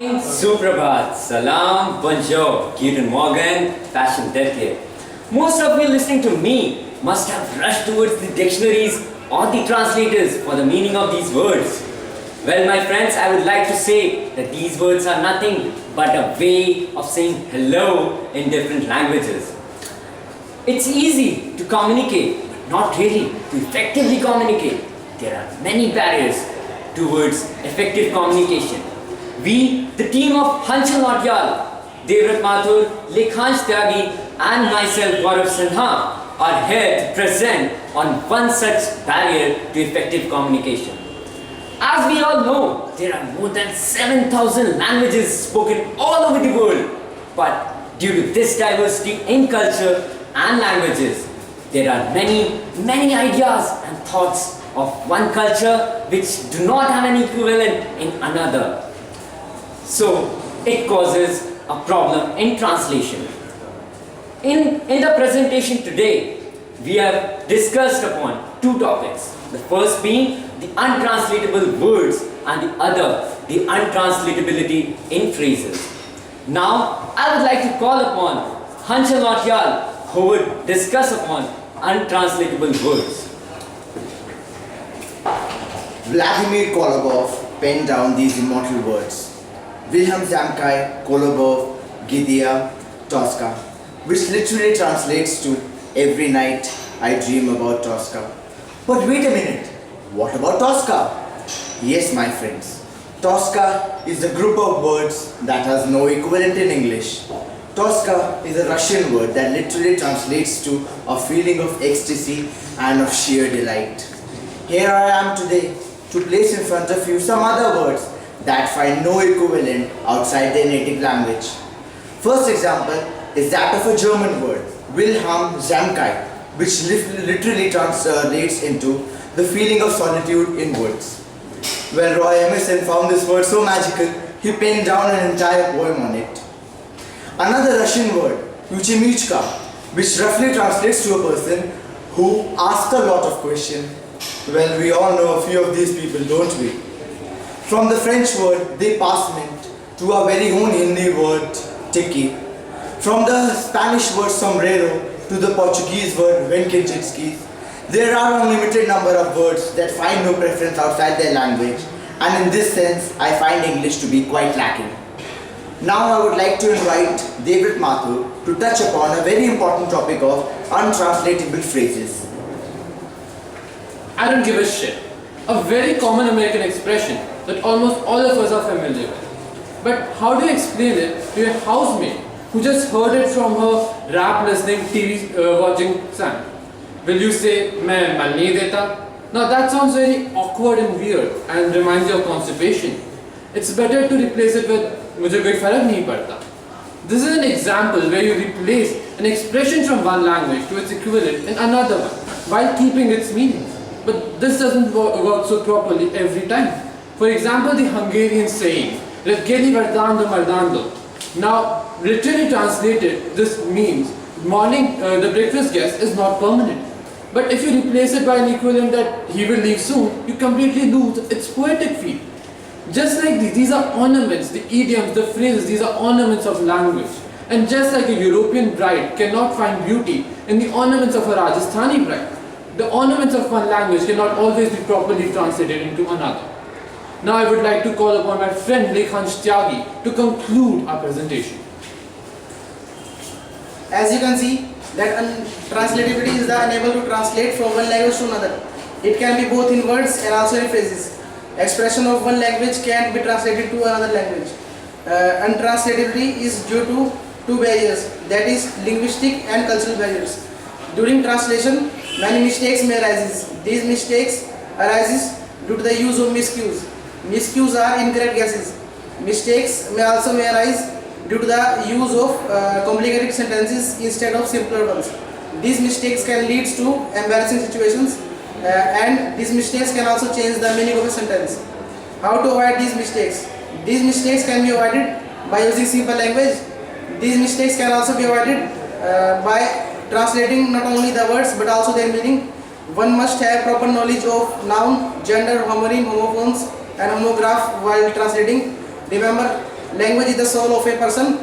Suprabhat, Salam, Bonjour, Guten Morgen, Fashion Detke. Most of you listening to me must have rushed towards the dictionaries or the translators for the meaning of these words. Well, my friends, I would like to say that these words are nothing but a way of saying hello in different languages. It's easy to communicate, but not really to effectively communicate. There are many barriers towards effective communication. We, the team of Hanshal Nautiyal, Devavrat, Mathur, Lekhansh, Tyagi and myself Gaurav Sinha are here to present on one such barrier to effective communication. As we all know, there are more than 7,000 languages spoken all over the world. But due to this diversity in culture and languages, there are many ideas and thoughts of one culture which do not have an equivalent in another. So it causes a problem in translation. In the presentation today, we have discussed upon two topics. The first being the untranslatable words and the other, the untranslatability in phrases. Now, I would like to call upon Hanshal Nautiyal, who would discuss upon untranslatable words. Vladimir Kolobov penned down these immortal words. Wilhelm Zamkai, Kolobov, Gidia, Tosca, which literally translates to every night I dream about Tosca. But wait a minute, what about Tosca? Yes, my friends, Tosca is a group of words that has no equivalent in English. Tosca is a Russian word that literally translates to a feeling of ecstasy and of sheer delight. Here I am today to place in front of you some other words that find no equivalent outside their native language. First example is that of a German word, Wilhelm Zamkai, which literally translates into the feeling of solitude in woods. Well, Roy Emerson found this word so magical, he penned down an entire poem on it. Another Russian word, Uchimichka, which roughly translates to a person who asks a lot of questions. Well, we all know a few of these people, don't we? From the French word dépassement to our very own Hindi word tiki. From the Spanish word sombrero to the Portuguese word venkinchikski. There are a limited number of words that find no preference outside their language, and in this sense, I find English to be quite lacking. Now I would like to invite David Mathur to touch upon a very important topic of untranslatable phrases. I don't give a shit. A very common American expression that almost all of us are familiar with. But how do you explain it to a housemate who just heard it from her rap listening, TV watching son? Will you say, "Main mal nahi deta"? Now that sounds very awkward and weird and reminds you of constipation. It's better to replace it with "mujhe koi farak nahi padta." This is an example where you replace an expression from one language to its equivalent in another one while keeping its meaning. But this doesn't work so properly every time. For example, the Hungarian saying, "Reggeli verdando mardando." Now, literally translated, this means the breakfast guest is not permanent. But if you replace it by an equivalent that he will leave soon, you completely lose its poetic feel. Just like these are ornaments, the idioms, the phrases, these are ornaments of language. And just like a European bride cannot find beauty in the ornaments of a Rajasthani bride, the ornaments of one language cannot always be properly translated into another. Now I would like to call upon my friend Lekhansh Tyagi to conclude our presentation. As you can see, that untranslatability is the unable to translate from one language to another. It can be both in words and also in phrases. Expression of one language can't be translated to another language. Untranslatability is due to two barriers, that is linguistic and cultural barriers. During translation, many mistakes may arise. These mistakes arise due to the use of miscues. Miscues are incorrect guesses. Mistakes may arise due to the use of complicated sentences instead of simpler ones. These mistakes can lead to embarrassing situations and these mistakes can also change the meaning of a sentence. How to avoid these mistakes? These mistakes can be avoided by using simple language. These mistakes can also be avoided by translating not only the words but also their meaning. One must have proper knowledge of noun, gender, homonym, homophones and homograph while translating. Remember, Language is the soul of a person.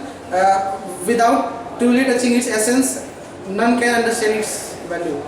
Without truly touching its essence, none can understand its value.